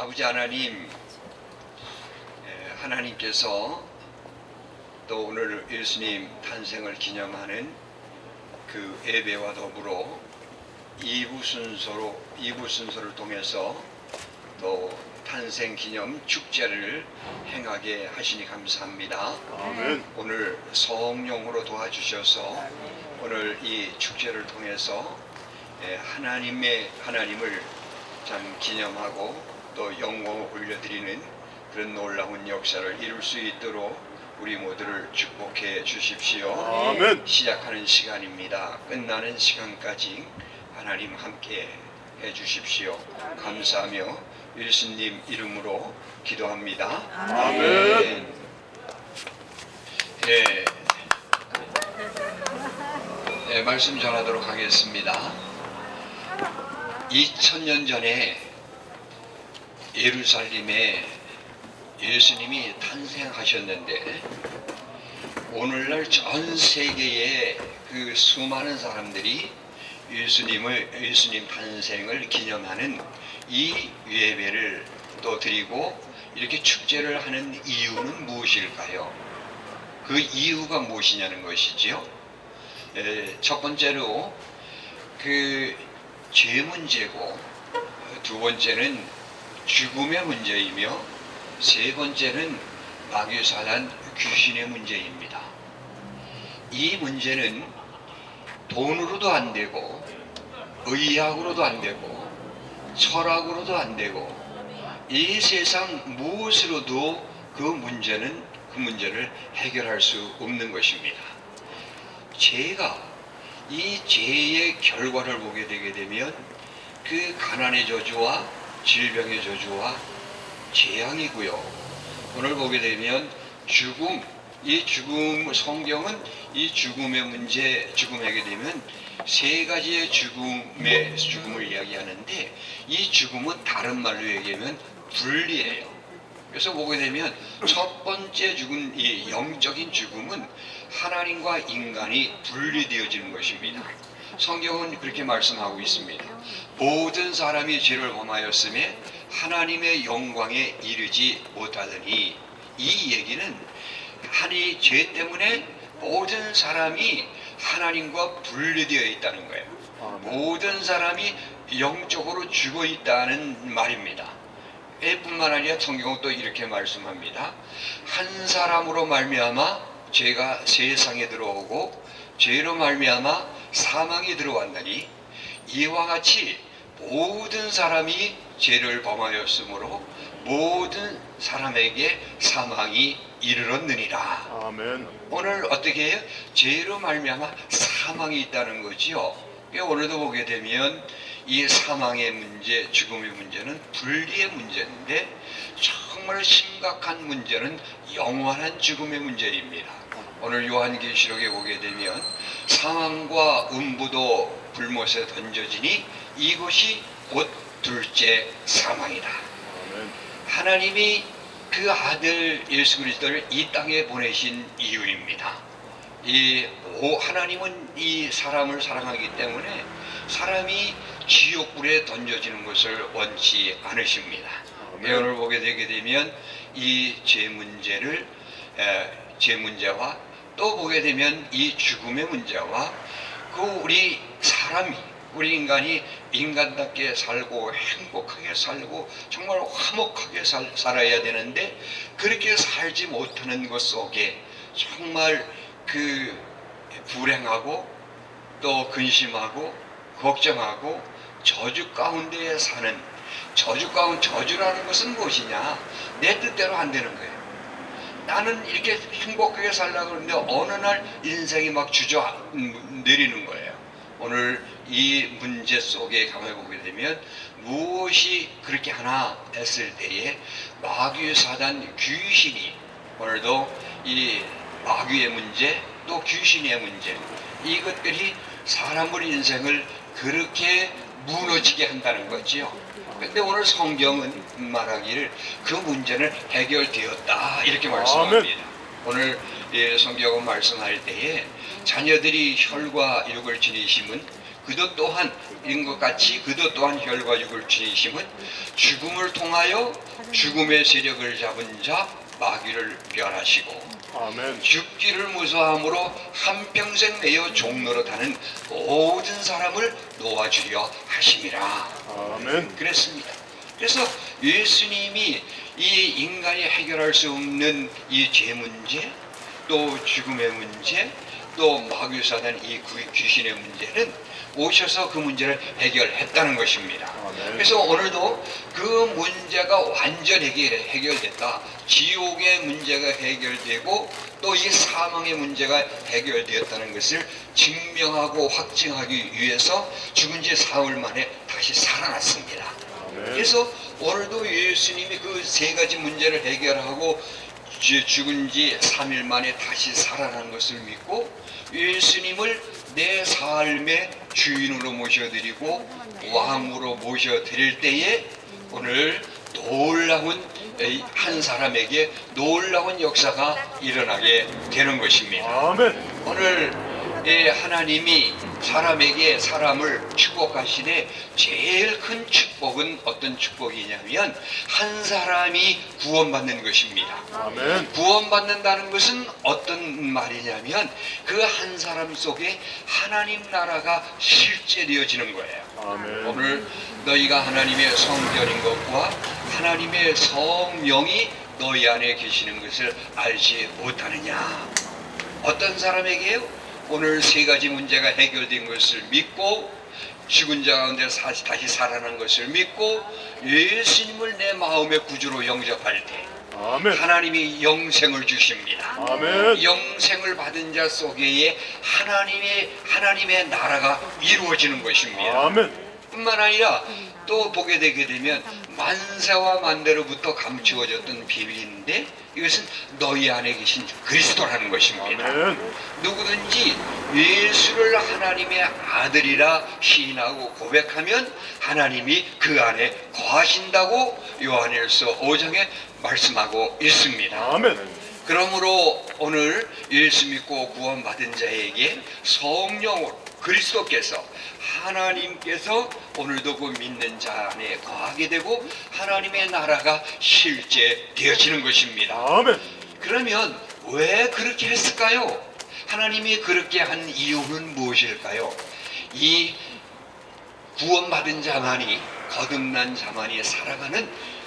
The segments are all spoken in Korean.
아버지 하나님, 하나님께서 또 오늘 예수님 탄생을 기념하는 그 예배와 더불어 2부 순서를 통해서 또 탄생 기념 축제를 행하게 하시니 감사합니다. 아멘. 오늘 성령으로 도와주셔서 오늘 이 축제를 통해서 하나님을 참 기념하고 또 영광을 올려드리는 그런 놀라운 역사를 이룰 수 있도록 우리 모두를 축복해 주십시오. 아멘. 시작하는 시간입니다. 끝나는 시간까지 하나님 함께 해 주십시오. 감사하며 예수님 이름으로 기도합니다. 아멘. 네, 말씀 전하도록 하겠습니다. 2000년 전에 예루살렘에 예수님이 탄생하셨는데 오늘날 전 세계의 그 수많은 사람들이 예수님 탄생을 기념하는 이 예배를 또 드리고 이렇게 축제를 하는 이유는 무엇일까요? 그 이유가 무엇이냐는 것이지요. 첫 번째로 그 죄 문제고, 두 번째는 죽음의 문제이며, 세 번째는 마귀사단 귀신의 문제입니다. 이 문제는 돈으로도 안 되고, 의학으로도 안 되고, 철학으로도 안 되고, 이 세상 무엇으로도 그 문제를 해결할 수 없는 것입니다. 죄가 이 죄의 결과를 보게 되게 되면 그 가난의 저주와 질병의 저주와 재앙이고요. 오늘 보게 되면 성경은 이 죽음의 문제, 죽음하게 되면 세 가지의 죽음을 이야기하는데 이 죽음은 다른 말로 얘기하면 분리예요. 그래서 보게 되면 첫 번째 죽음, 이 영적인 죽음은 하나님과 인간이 분리되어지는 것입니다. 성경은 그렇게 말씀하고 있습니다. 모든 사람이 죄를 범하였음에 하나님의 영광에 이르지 못하더니, 이 얘기는 죄 때문에 모든 사람이 하나님과 분리되어 있다는 거예요. 모든 사람이 영적으로 죽어 있다는 말입니다. 뿐만 아니라 성경은 또 이렇게 말씀합니다. 한 사람으로 말미암아 죄가 세상에 들어오고 죄로 말미암아 사망이 들어왔나니 이와 같이 모든 사람이 죄를 범하였으므로 모든 사람에게 사망이 이르렀느니라. 아멘. 오늘 어떻게 해요? 죄로 말미암아 사망이 있다는 거지요. 오늘도 보게 되면 이 사망의 문제, 죽음의 문제는 분리의 문제인데 정말 심각한 문제는 영원한 죽음의 문제입니다. 오늘 요한계시록에 보게 되면 사망과 음부도 불못에 던져지니 이것이 곧 둘째 사망이다. 아멘. 하나님이 그 아들 예수 그리스도를 이 땅에 보내신 이유입니다. 하나님은 이 사람을 사랑하기 때문에 사람이 지옥불에 던져지는 것을 원치 않으십니다. 오늘 보게 되게 되면 이 죄 문제와 또 보게 되면 이 죽음의 문제와 우리 인간이 인간답게 살고 행복하게 살고 정말 화목하게 살아야 되는데 그렇게 살지 못하는 것 속에 정말 그 불행하고 또 근심하고 걱정하고 저주 가운데 사는 저주라는 것은 무엇이냐? 내 뜻대로 안 되는 거예요. 나는 이렇게 행복하게 살려고 그러는데 어느 날 인생이 막 내리는 거예요. 오늘 이 문제 속에 가만히 보게 되면 무엇이 그렇게 하나 했을 때에 마귀 사단 귀신이 오늘도 이 마귀의 문제 또 귀신의 문제 이것들이 사람의 인생을 그렇게 무너지게 한다는 거지요. 근데 오늘 성경은 말하기를 그 문제는 해결되었다 이렇게 말씀합니다. 오늘 성경은 말씀할 때에 자녀들이 혈과 육을 지니심은 그도 또한 죽인 것 같이 그도 또한 혈과 육을 지니심은 죽음을 통하여 죽음의 세력을 잡은 자 마귀를 멸하시고 아멘. 죽기를 무서함으로 한평생 내어 종노릇하는 모든 사람을 놓아주려 하심이라. 아멘. 그랬습니다. 그래서 예수님이 이 인간이 해결할 수 없는 이 죄 문제, 또 죽음의 문제, 또 마귀사단 이 귀신의 문제는 오셔서 그 문제를 해결했다는 것입니다. 아멘. 그래서 오늘도 그 문제가 완전히 해결됐다. 지옥의 문제가 해결되고 또 이 사망의 문제가 해결되었다는 것을 증명하고 확증하기 위해서 죽은 지 사흘 만에 다시 살아났습니다. 아멘. 그래서 오늘도 예수님이 그 세 가지 문제를 해결하고 죽은 지 3일 만에 다시 살아난 것을 믿고 예수님을 내 삶의 주인으로 모셔드리고 왕으로 모셔드릴 때에 오늘 놀라운 한 사람에게 놀라운 역사가 일어나게 되는 것입니다. 아멘. 오늘 하나님이 사람을 축복하시되 제일 큰 축복은 어떤 축복이냐면 한 사람이 구원받는 것입니다. 아멘. 구원받는다는 것은 어떤 말이냐면 그 한 사람 속에 하나님 나라가 실제되어지는 거예요. 아멘. 오늘 너희가 하나님의 성전인 것과 하나님의 성령이 너희 안에 계시는 것을 알지 못하느냐. 어떤 사람에게요? 오늘 세 가지 문제가 해결된 것을 믿고 죽은 자 가운데 다시 살아난 것을 믿고 예수님을 내 마음의 구주로 영접할 때 아멘. 하나님이 영생을 주십니다. 아멘. 영생을 받은 자 속에 하나님의 나라가 이루어지는 것입니다. 아멘. 뿐만 아니라 또 보게 되게 되면 만세와 만대로부터 감추어졌던 비밀인데 이것은 너희 안에 계신 그리스도라는 것입니다. 아멘. 누구든지 예수를 하나님의 아들이라 시인하고 고백하면 하나님이 그 안에 거하신다고 요한일서 5장에 말씀하고 있습니다. 아멘. 그러므로 오늘 예수 믿고 구원받은 자에게 성령으로 그리스도께서 하나님께서 오늘도 그 믿는 자 안에 거하게 되고 하나님의 나라가 실제 되어지는 것입니다. 아멘. 그러면 왜 그렇게 했을까요? 하나님이 그렇게 한 이유는 무엇일까요? 이 구원받은 자만이 거듭난 자만이 살아가는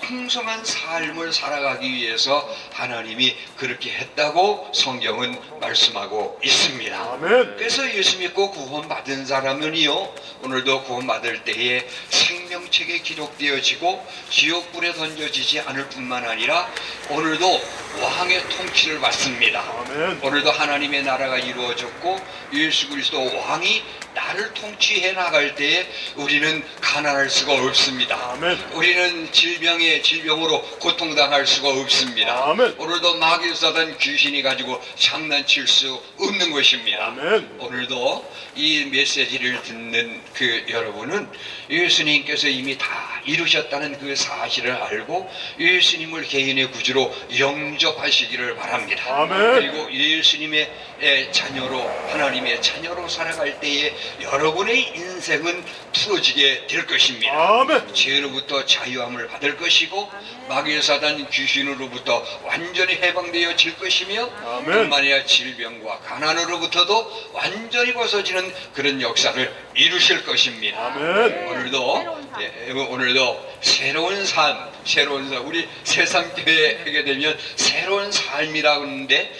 풍성한 삶을 살아가기 위해서 하나님이 그렇게 했다고 성경은 말씀하고 있습니다. 아멘. 그래서 예수 믿고 구원받은 사람은요 오늘도 구원받을 때에 생명책에 기록되어지고 지옥불에 던져지지 않을 뿐만 아니라 오늘도 왕의 통치를 받습니다. 아멘. 오늘도 하나님의 나라가 이루어졌고 예수 그리스도 왕이 나를 통치해 나갈 때에 우리는 가난할 수가 없습니다. 아멘. 우리는 질병으로 고통당할 수가 없습니다. 아멘. 오늘도 마귀사단 귀신이 가지고 장난칠 수 없는 것입니다. 아멘. 오늘도 이 메시지를 듣는 그 여러분은 예수님께서 이미 다 이루셨다는 그 사실을 알고 예수님을 개인의 구주로 영접하시기를 바랍니다. 아멘. 그리고 예수님의 자녀로 하나님의 자녀로 살아갈 때에 여러분의 인생은 풀어지게 될 것입니다. 아멘. 죄로부터 자유함을 받을 것이고 마귀사단 귀신으로부터 완전히 해방되어질 것이며 아멘. 뿐만 아니라 질병과 가난으로부터도 완전히 벗어지는 그런 역사를 이루실 것입니다. 아멘. 오늘도 새로운 삶 우리 새삼교회에 하게 되면 새로운 삶이라고 하는데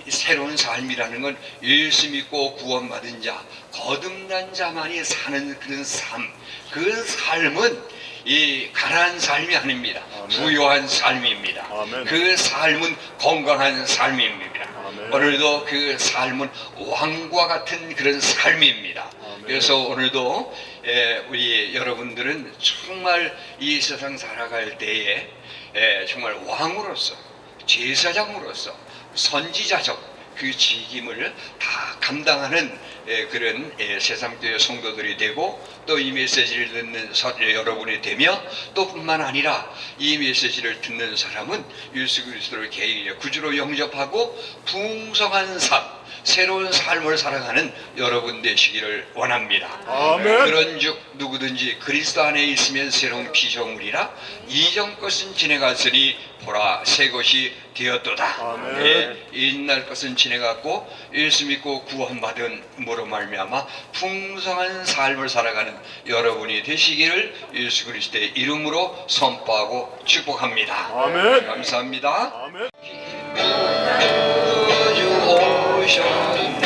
새로운 삶이라는 건 예수 믿고 구원받은 자, 거듭난 자만이 사는 그런 삶, 그 삶은 이 가난한 삶이 아닙니다. 아멘. 부유한 삶입니다. 아멘. 그 삶은 건강한 삶입니다. 아멘. 오늘도 그 삶은 왕과 같은 그런 삶입니다. 아멘. 그래서 오늘도 우리 여러분들은 정말 이 세상 살아갈 때에 정말 왕으로서 제사장으로서 선지자적 그 직임을 다 감당하는 그런 새삼교회 성도들이 되고 또 이 메시지를 듣는 여러분이 되며 또 뿐만 아니라 이 메시지를 듣는 사람은 예수 그리스도를 개인의 구주로 영접하고 풍성한 삶 새로운 삶을 살아가는 여러분 되시기를 원합니다. 아멘. 그런즉 누구든지 그리스도 안에 있으면 새로운 피조물이라 이전 것은 지나갔으니 보라 새 것이 되었도다. 아멘. 예, 옛날 것은 지나갔고 예수 믿고 구원받은 무로 말미암아 풍성한 삶을 살아가는 여러분이 되시기를 예수 그리스도의 이름으로 선포하고 축복합니다. 아멘. 감사합니다. 아멘. 주 오셨네